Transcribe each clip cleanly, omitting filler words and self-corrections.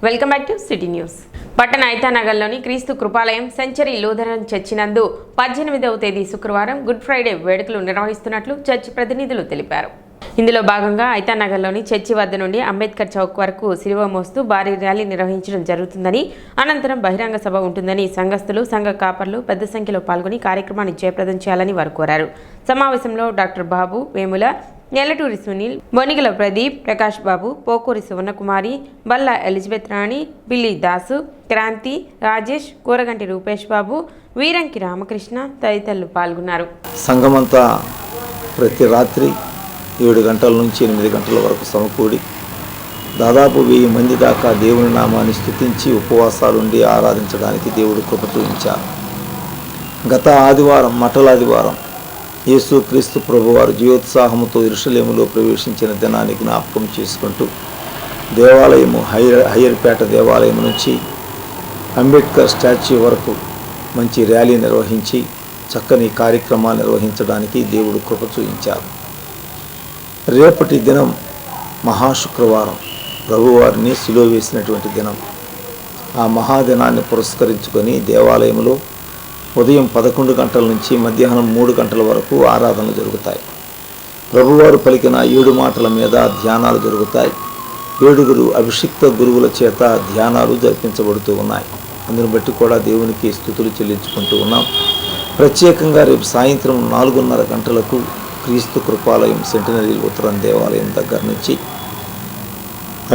Welcome back to city news. పట్టణ ఐతానగర్లోని క్రీస్తు కృపాలయం century Lutheran church నందు 18వ తేదీ శుక్రవారం గుడ్ ఫ్రైడే వేడుకలు నిర్వహిస్తున్నట్లు చర్చి ప్రతినిధులు తెలిపారు. ఇందులో భాగంగా ఐతానగర్లోని చర్చి వద్ద నుండి అంబేద్కర్ చౌక్ వరకు సిలువ మోస్తూ భారీ ర్యాలీ నిర్వహించడం జరుగుతుందని, అనంతరం బహిరంగ సభ ఉంటుందని సంఘస్థులు, సంఘ కాపర్లు పెద్ద సంఖ్యలో పాల్గొని కార్యక్రమాన్ని జయప్రదం చేయాలని వారు కోరారు. సమావేశంలో డాక్టర్ బాబు వేముల, నెల్లటూరి సునీల్, బొనిగల ప్రదీప్, ప్రకాష్ బాబు, పోకూరి సువర్ణకుమారి, బల్లా ఎలిజబెత్ రాణి, బిల్లి దాసు, క్రాంతి, రాజేష్, కూరగంటి రూపేష్ బాబు, వీరంకి రామకృష్ణ తదితరులు పాల్గొన్నారు. సంఘమంతా ప్రతి రాత్రి 7 గంటల నుంచి 8 గంటల వరకు సమకూడి దాదాపు 1000 మంది దాకా దేవుని నామాన్ని స్తుతించి ఉపవాసాలుండి ఆరాధించడానికి దేవుడు కృప చూపించారు. గత ఆదివారం మఠలాదివారం యేసుక్రీస్తు ప్రభువారు జీవోత్సాహముతో యెరూషలేములో ప్రవేశించిన దినాన్ని జ్ఞాపకం చేసుకుంటూ దేవాలయము హయ్యర్పేట దేవాలయం నుంచి అంబేద్కర్ స్టాచ్యూ వరకు మంచి ర్యాలీ నిర్వహించి చక్కని కార్యక్రమాలు నిర్వహించడానికి దేవుడు కృప చూపించారు. రేపటి దినం మహాశుక్రవారం, ప్రభువారిని సిలువ వేసినటువంటి దినం. ఆ మహాదినాన్ని పురస్కరించుకొని దేవాలయంలో ఉదయం 11 గంటల నుంచి మధ్యాహ్నం 3 గంటల వరకు ఆరాధనలు జరుగుతాయి. ప్రభువారు పలికిన 7 మాటల మీద ధ్యానాలు జరుగుతాయి. 7 అభిషిక్త గురువుల చేత ధ్యానాలు జరిపించబడుతూ ఉన్నాయి. అందును బట్టి కూడా దేవునికి స్తుతులు చెల్లించుకుంటూ ఉన్నాం. ప్రత్యేకంగా రేపు సాయంత్రం 4:30 గంటలకు క్రీస్తు కృపాలయం సెంటినరీ లూథరన్ దేవాలయం దగ్గర నుంచి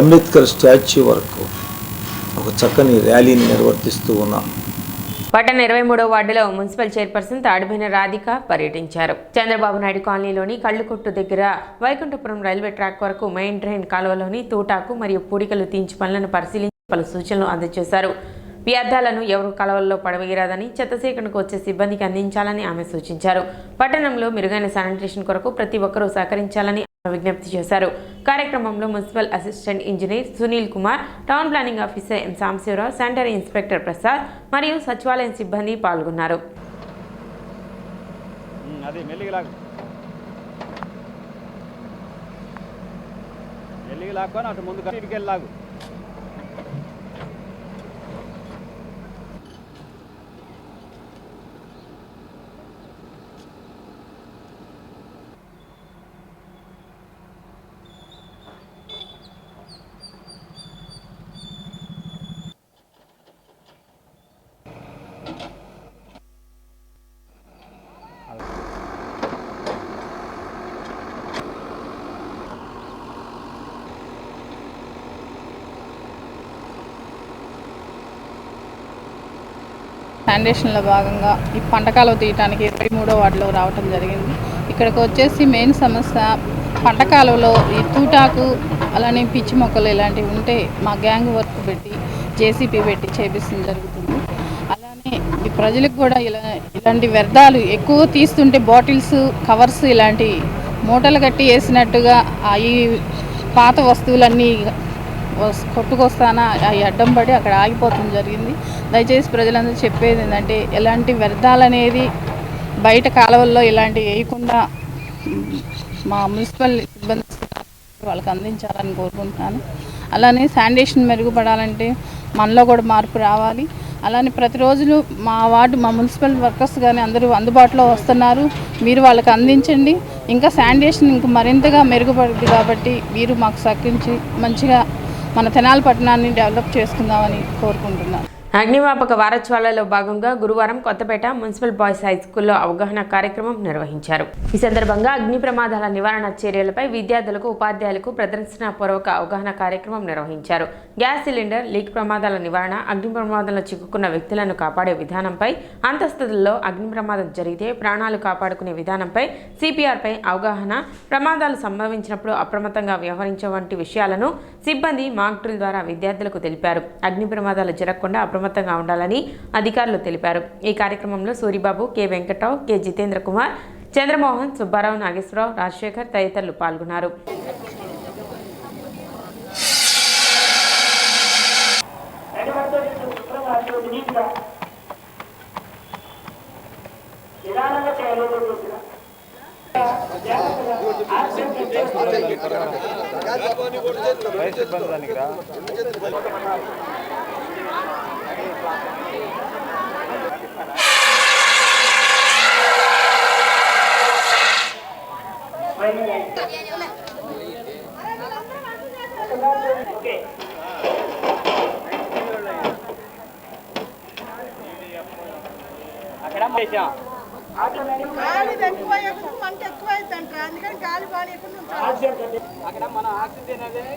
అంబేద్కర్ స్టాచ్యూ వరకు ఒక చక్కని ర్యాలీని నిర్వర్తిస్తూ ఉన్నాం. పట్టణ 23వ వార్డులో మున్సిపల్ చైర్పర్సన్ తాడిపోయిన రాధిక పర్యటించారు. చంద్రబాబు నాయుడు కాలనీలోని కళ్ళుకొట్టు దగ్గర వైకుంఠపురం రైల్వే ట్రాక్ వరకు మెయిన్ డ్రైన్ కాలువలోని తూటాకు మరియు పూడికలు తీయించి పనులను పరిశీలించి పలు సూచనలు అందజేశారు. వ్యర్థాలను ఎవరు కాలువల్లో పడవేయరాదని, చెత్త సేకరణకు వచ్చే సిబ్బందికి అందించాలని ఆమె సూచించారు. పట్టణంలో మెరుగైన శానిటేషన్ కొరకు ప్రతి ఒక్కరూ సహకరించాలని విజ్ఞప్తి చేశారు. కార్యక్రమంలో municipal assistant engineer Sunil Kumar, town planning officer M Sambasivarao, sanitary inspector Prasad మరియు సచివాలయం సిబ్బంది పాల్గొన్నారు. శానిటేషన్లో భాగంగా ఈ పంటకాలు తీయటానికి 23వ వార్డులో రావటం జరిగింది. ఇక్కడికి వచ్చేసి మెయిన్ సమస్య పంటకాలంలో ఈ తూటాకు, అలానే పిచ్చి మొక్కలు ఇలాంటివి ఉంటే మా గ్యాంగ్ వర్క్ పెట్టి జేసీపీ పెట్టి చేపిస్తుంది జరుగుతుంది. అలానే ఈ ప్రజలకు కూడా ఇలాంటి వ్యర్థాలు ఎక్కువ తీస్తుంటే బాటిల్స్, కవర్స్ ఇలాంటి మూటలు కట్టి వేసినట్టుగా ఈ పాత వస్తువులన్నీ కొట్టుకొస్తానా అవి అడ్డం పడి అక్కడ ఆగిపోతుంది జరిగింది. దయచేసి ప్రజలందరూ చెప్పేది ఏంటంటే ఎలాంటి వ్యర్థాలు అనేది బయట కాలువల్లో ఇలాంటివి వేయకుండా మా మున్సిపల్ సిబ్బంది వాళ్ళకి అందించాలని కోరుకుంటున్నాను. అలానే శానిటేషన్ మెరుగుపడాలంటే మనలో కూడా మార్పు రావాలి. అలానే ప్రతిరోజు మా మున్సిపల్ వర్కర్స్ కానీ అందరూ అందుబాటులో వస్తున్నారు. మీరు వాళ్ళకి అందించండి. ఇంకా శానిటేషన్ ఇంకా మరింతగా మెరుగుపడుతుంది కాబట్టి మీరు మాకు సహకరించి మంచిగా మన తెనాలి పట్టణాన్ని డెవలప్ చేసుకుందామని కోరుకుంటున్నాను. అగ్నిమాపక వారోత్సవాలలో భాగంగా గురువారం కొత్తపేట మున్సిపల్ బాయ్స్ హై స్కూల్లో అవగాహన కార్యక్రమం నిర్వహించారు. ఈ సందర్భంగా అగ్ని ప్రమాదాల నివారణ చర్యలపై విద్యార్థులకు, ఉపాధ్యాయులకు ప్రదర్శనాపూర్వక అవగాహన కార్యక్రమం నిర్వహించారు. గ్యాస్ సిలిండర్ లీక్ ప్రమాదాల నివారణ, అగ్ని ప్రమాదంలో చిక్కుకున్న వ్యక్తులను కాపాడే విధానంపై, అంతస్తులలో అగ్ని ప్రమాదం జరిగితే ప్రాణాలు కాపాడుకునే విధానంపై, సిపిఆర్పై అవగాహన, ప్రమాదాలు సంభవించినప్పుడు అప్రమత్తంగా వ్యవహరించే వంటి విషయాలను సిబ్బంది మాక్ డ్రిల్ ద్వారా విద్యార్థులకు తెలిపారు. అగ్ని ప్రమాదాలు జరగకుండా అప్రమత్తంగా ఉండాలని అధికారులు తెలిపారు. ఈ కార్యక్రమంలో సూరిబాబు, కె వెంకట్రావు, కె జితేంద్ర కుమార్, చంద్రమోహన్, సుబ్బారావు, నాగేశ్వరరావు, రాజశేఖర్ తదితరులు పాల్గొన్నారు. గాలి ఎక్కువ మంట ఎక్కువ అవుతుంట అందుకని గాలి బాగా అక్కడ మన ఆక్సిజన్ అనేది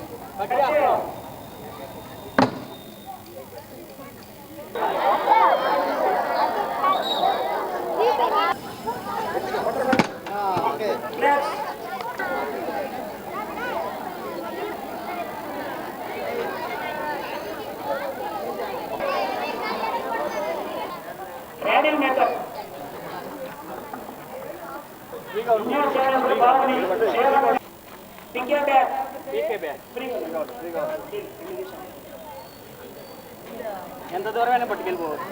ఎంత దూరమైనా పట్టుకెళ్ళిపోవచ్చు.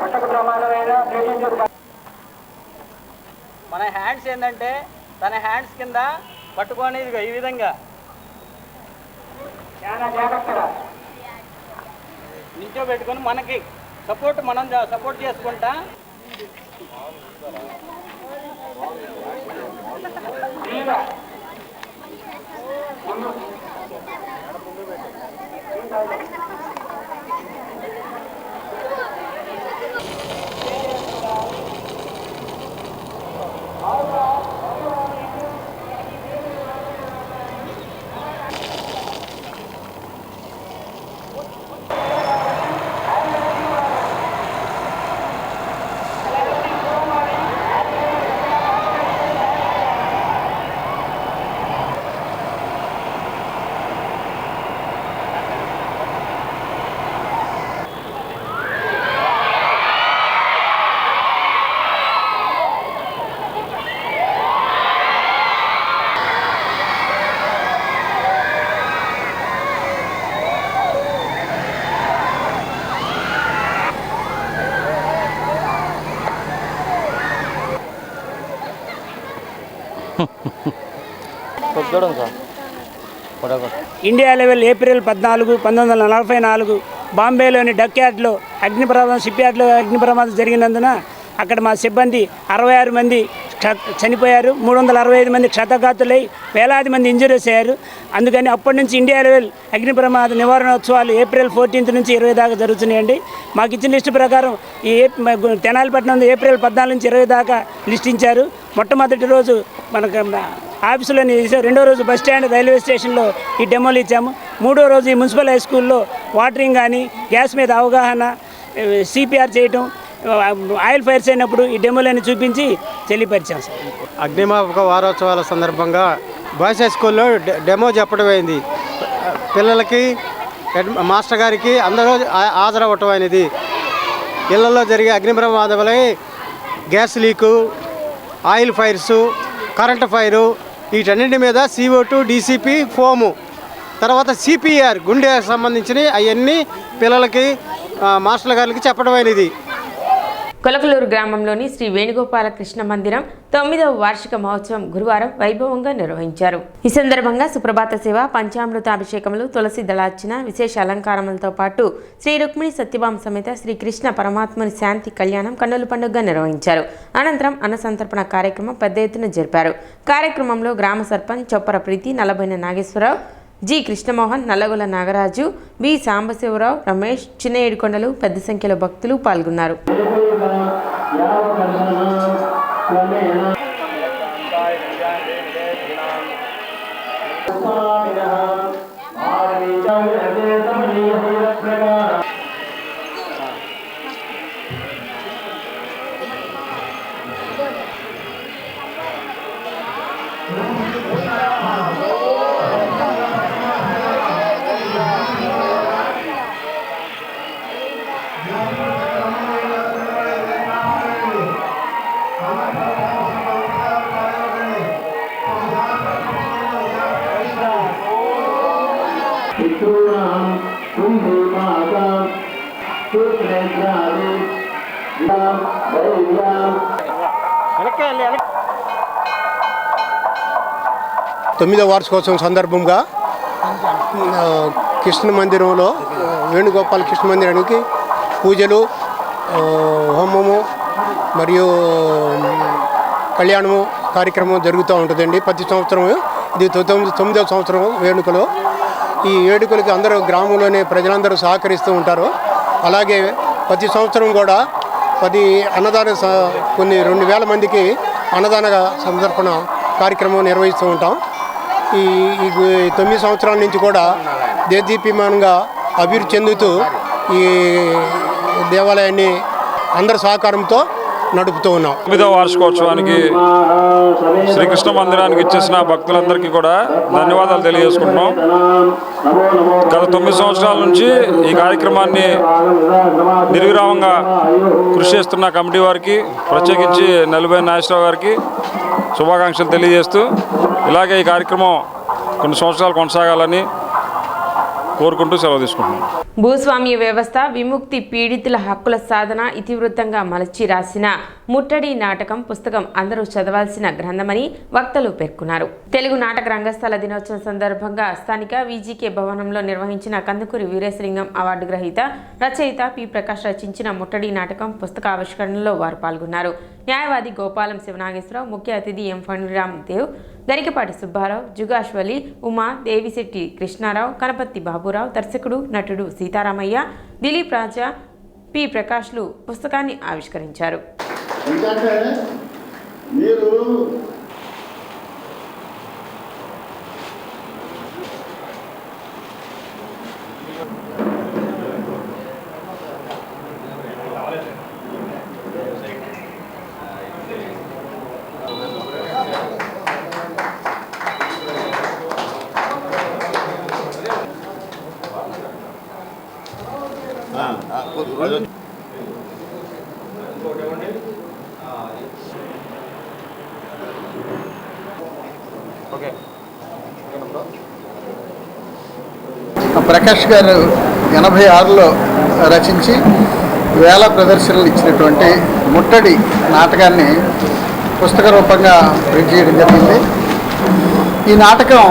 మన హ్యాండ్స్ ఏంటంటే తన హ్యాండ్స్ కింద పట్టుకొని ఈ విధంగా నించో పెట్టుకొని మనకి సపోర్ట్ మనం సపోర్ట్ చేసుకుంటా ఇండియా లెవెల్ ఏప్రిల్ 14, 1944 బాంబేలోని డక్ యార్డ్లో షిప్ యార్డ్లో అగ్ని ప్రమాదం జరిగినందున అక్కడ మా సిబ్బంది 66 మంది చనిపోయారు, 365 మంది క్షతగాతులై వేలాది మంది ఇంజరీస్ అయ్యారు. అందుకని అప్పటి నుంచి ఇండియా లెవెల్ అగ్ని ప్రమాద నివారణోత్సవాలు ఏప్రిల్ 14 నుంచి 20 దాకా జరుగుతున్నాయండి. మాకు ఇచ్చిన లిస్టు ప్రకారం ఈ తెనాలిపట్నం ఏప్రిల్ 14 నుంచి 20 దాకా లిస్ట్ ఇచ్చారు. మొట్టమొదటి రోజు మనకు ఆఫీసులోని రెండో రోజు బస్ స్టాండ్ రైల్వే స్టేషన్లో ఈ డెమోలు ఇచ్చాము. మూడో రోజు ఈ మున్సిపల్ హై స్కూల్లో వాటరింగ్ కానీ గ్యాస్ మీద అవగాహన, సిపిఆర్ చేయటం, ఆయిల్ ఫైర్స్ అయినప్పుడు ఈ డెమోలని చూపించి తెలియపరిచాం సార్. అగ్నిమాపక వారోత్సవాల సందర్భంగా బాయ్స్ హై స్కూల్లో డెమో చెప్పడం అయింది. పిల్లలకి మాస్టర్ గారికి అందరూ హాజరవ్వటం అనేది. ఇళ్లలో జరిగే అగ్ని ప్రమాదాలై gas leak, oil fires, current fire, వీటన్నింటి మీద CO2, DCP, ఫోము, తర్వాత CPR గుండె సంబంధించినవి అవన్నీ పిల్లలకి మాస్టర్ గారికి చెప్పడం అనేది. కొలకలూరు గ్రామంలోని శ్రీ వేణుగోపాల కృష్ణ మందిరం 9వ వార్షిక మహోత్సవం గురువారం వైభవంగా నిర్వహించారు. ఈ సందర్భంగా సుప్రభాత సేవ, పంచామృతాభిషేకములు, తులసి దళార్చన, విశేష అలంకారములతో పాటు శ్రీ రుక్మిణి సత్యభామ సమేత శ్రీ కృష్ణ పరమాత్మని శాంతి కళ్యాణం కన్నుల పండుగగా నిర్వహించారు. అనంతరం అన్నసంతర్పణ కార్యక్రమం పెద్ద ఎత్తున జరిపారు. కార్యక్రమంలో గ్రామ సర్పంచ్ చొప్పర ప్రీతి, నల్లబోయిన నాగేశ్వరరావు, జి కృష్ణమోహన్, నల్లగొల నాగరాజు, బి సాంబశివరావు, రమేష్, చిన్న ఏడుకొండలు పెద్ద సంఖ్యలో భక్తులు పాల్గొన్నారు. 9వ వార్షికోత్సవం సందర్భంగా కృష్ణ మందిరంలో వేణుగోపాల కృష్ణ మందిరానికి పూజలు, హోమము మరియు కళ్యాణము కార్యక్రమం జరుగుతూ ఉంటుందండి. ప్రతి సంవత్సరం ఇది 9వ సంవత్సరం వేడుకలో. ఈ వేడుకలకి అందరూ గ్రామంలోనే ప్రజలందరూ సహకరిస్తూ ఉంటారు. అలాగే ప్రతి సంవత్సరం కూడా అన్నదాన కొన్ని 2000 మందికి అన్నదాన సమర్పణ కార్యక్రమం నిర్వహిస్తూ ఉంటాం. ఈ 9 సంవత్సరాల నుంచి కూడా దేదీప్యమానంగా అభివృద్ధి చెందుతూ ఈ దేవాలయాన్ని అందరి సహకారంతో నడుపుతూ ఉన్నాం. 9వ వార్షికోత్సవానికి శ్రీకృష్ణ మందిరానికి ఇచ్చేసిన భక్తులందరికీ కూడా ధన్యవాదాలు తెలియజేసుకుంటున్నాం. గత 9 సంవత్సరాల నుంచి ఈ కార్యక్రమాన్ని నిర్విరామంగా కృషి చేస్తున్న కమిటీ వారికి, ప్రత్యేకించి నెల్లిబోయిన నాగేశ్వరరావు గారికి శుభాకాంక్షలు తెలియజేస్తూ ఇలాగే ఈ కార్యక్రమం కొన్ని సంవత్సరాలు కొనసాగాలని కోరుకుంటూ సెలవు తీసుకుంటున్నాం. భూస్వామ్య వ్యవస్థ విముక్తి పీడితుల హక్కుల సాధన ఇతివృత్తంగా మలచి రాసిన ముట్టడి నాటకం పుస్తకం అందరూ చదవాల్సిన గ్రంథమని వక్తలు పేర్కొన్నారు. తెలుగు నాటక రంగస్థల దినోత్సవం సందర్భంగా స్థానిక విజికే భవనంలో నిర్వహించిన కందుకూరి వీరేశలింగం అవార్డు గ్రహీత రచయిత పి ప్రకాష్ రచించిన ముట్టడి నాటకం పుస్తక ఆవిష్కరణలో వారు పాల్గొన్నారు. న్యాయవాది గోపాలం శివనాగేశ్వరరావు, ముఖ్య అతిథి ఎం ఫణిరామ్ దేవ్, గరికపాటి సుబ్బారావు, జుగాశ్వలి, ఉమా, దేవిశెట్టి కృష్ణారావు, కనపత్తి బాబురావు, దర్శకుడు నటుడు సీతారామయ్య, దిలీప్ రాజా, పి ప్రకాష్లు పుస్తకాన్ని ఆవిష్కరించారు. ప్రకాష్ గారు 86లో రచించి వేల ప్రదర్శనలు ఇచ్చినటువంటి ముట్టడి నాటకాన్ని పుస్తక రూపంగా ప్రింట్ చేయడం జరిగింది. ఈ నాటకం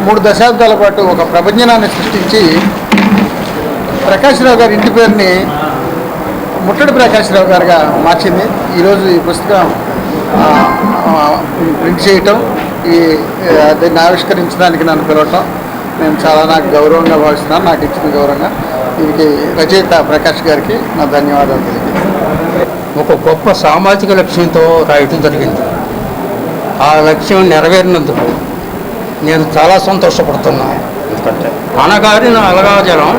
3 దశాబ్దాల పాటు ఒక ప్రపంచనాన్ని సృష్టించి ప్రకాశ్రావు గారి ఇంటి పేరుని ముట్టడి ప్రకాశ్రావు గారుగా మార్చింది. ఈరోజు ఈ పుస్తకం ప్రింట్ చేయటం, దీన్ని ఆవిష్కరించడానికి నన్ను పిలవటం నేను నాకు గౌరవంగా భావిస్తున్నాను. నాకు ఇచ్చిన గౌరవంగా దీనికి రచయిత ప్రకాష్ గారికి నా ధన్యవాదాలు తెలియజేస్తాను. ఒక గొప్ప సామాజిక లక్ష్యంతో రాయటం జరిగింది. ఆ లక్ష్యం నెరవేరినందుకు నేను చాలా సంతోషపడుతున్నాను. ఎందుకంటే అణగారిన అలగాజలం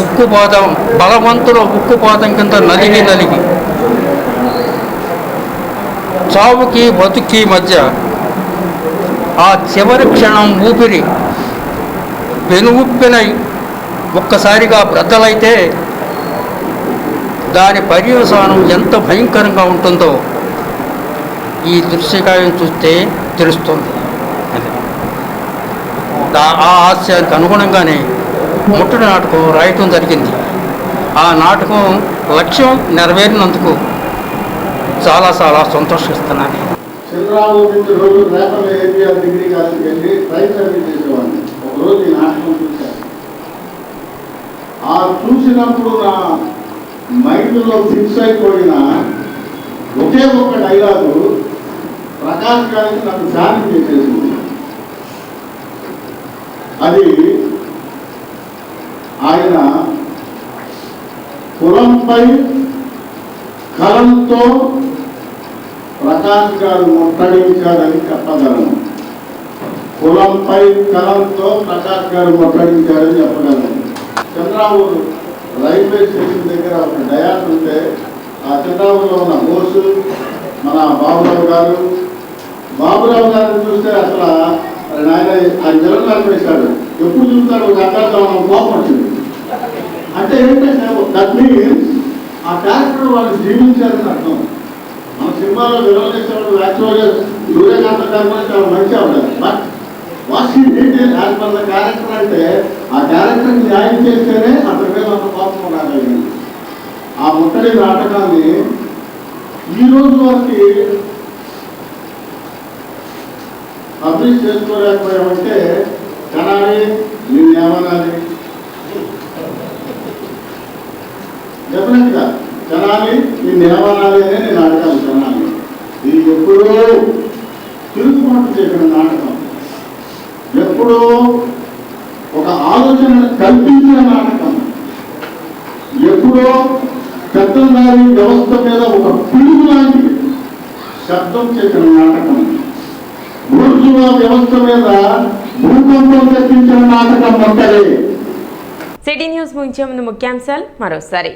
ఉక్కుపాతం, బలవంతుల ఉక్కుపాతం కింద నలిగి చావుకి బతుకి మధ్య ఆ చివరి క్షణం ఊపిరి పెనుగుప్పినై ఒక్కసారిగా బ్రద్దలైతే దాని పర్యవసానం ఎంత భయంకరంగా ఉంటుందో ఈ దృశ్యకావ్యం చూస్తే తెలుస్తుంది. ఆ హాస్యానికి అనుగుణంగానే ముట్టడి నాటకం రాయటం జరిగింది. ఆ నాటకం లక్ష్యం నెరవేరినందుకు చాలా చాలా సంతోషిస్తున్నాను. చంద్రబాబు రోజు రేపల ఏపీఆర్ డిగ్రీ కాలేజీకి వెళ్ళి ట్రైన్ సర్వీస్ చేసేవాడిని. ఒకరోజు ఈ నాటకం చూశాను. ఆ చూసినప్పుడు నా మైండ్లో ఫిక్స్ అయిపోయిన ఒకే ఒక్క డైలాగు ప్రకాష్ గారికి నాకు ధ్యానం చేసేసింది. అది ఆయన కులంపై కలంతో ప్రకాష్ గారు ముట్టడించారని చెప్పగలను. కులంపై కలంతో ప్రకాష్ గారు ముట్టడించారని చెప్పగలను. చంద్రావూరు రైల్వే స్టేషన్ దగ్గర ఒక డయాస్ ఉంటే ఆ చంద్రావూరులో ఉన్న బోసు మన బాబురావు గారిని చూస్తే అసలు ఆయన జనం వేశాడు. ఎప్పుడు చూస్తాడు ఒక అర్థం కోపం వచ్చింది. అంటే ఏంటంటే దట్ మీన్స్ ఆ క్యారెక్టర్ వాళ్ళు జీవించారని అర్థం. మన సినిమాలో విలువ చేసేవాడు యాక్చువల్గా సూర్యకాంత గారు కూడా చాలా మంచి అవుతారు. But what he did as per the character అంటే ఆ క్యారెక్టర్ న్యాయం చేస్తేనే అతని మీద అంత కోపం రాగలిగింది. ఆ ముట్టడి నాటకాన్ని ఈ రోజు వరకు అభివృద్ధి చేసుకోలేకపోయామంటే జనాన్ని నిన్నేమనాలి? డెఫినెట్గా జనాన్ని నిన్నేమనాలి అని నేను అడగాలి. జనాన్ని ఇది ఎప్పుడో తిరుగుబాటు చేసిన నాటకం, ఎప్పుడో ఒక ఆలోచన కల్పించిన నాటకం, ఎప్పుడో పెద్దదారి వ్యవస్థ మీద ఒక పిలుగు లాంటి శబ్దం చేసిన నాటకం, బూర్జువా వ్యవస్థ మీద భూకంపం తెప్పించిన నాటకం మొత్తలే. సిటీ న్యూస్ ముగించే ముందు ముఖ్యాంశాలు మరోసారి.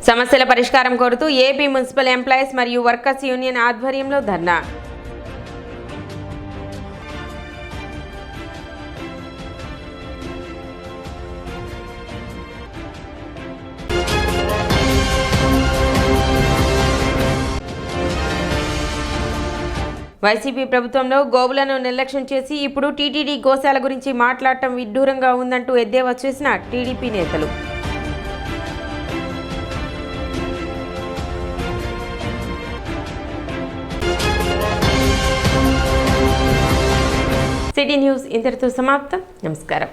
సమస్యల పరిష్కారం కోరుతూ ఏపీ మున్సిపల్ ఎంప్లాయీస్ మరియు వర్కర్స్ యూనియన్ ఆధ్వర్యంలో ధర్నా. వైసీపీ ప్రభుత్వంలో గోవులను నిర్లక్ష్యం చేసి ఇప్పుడు టీటీడీ గోశాల గురించి మాట్లాడటం విడ్డూరంగా ఉందంటూ ఎద్దేవా చేసిన టీడీపీ నేతలు. సిటీ న్యూస్ ఇంతటితో సమాప్తం. నమస్కారం.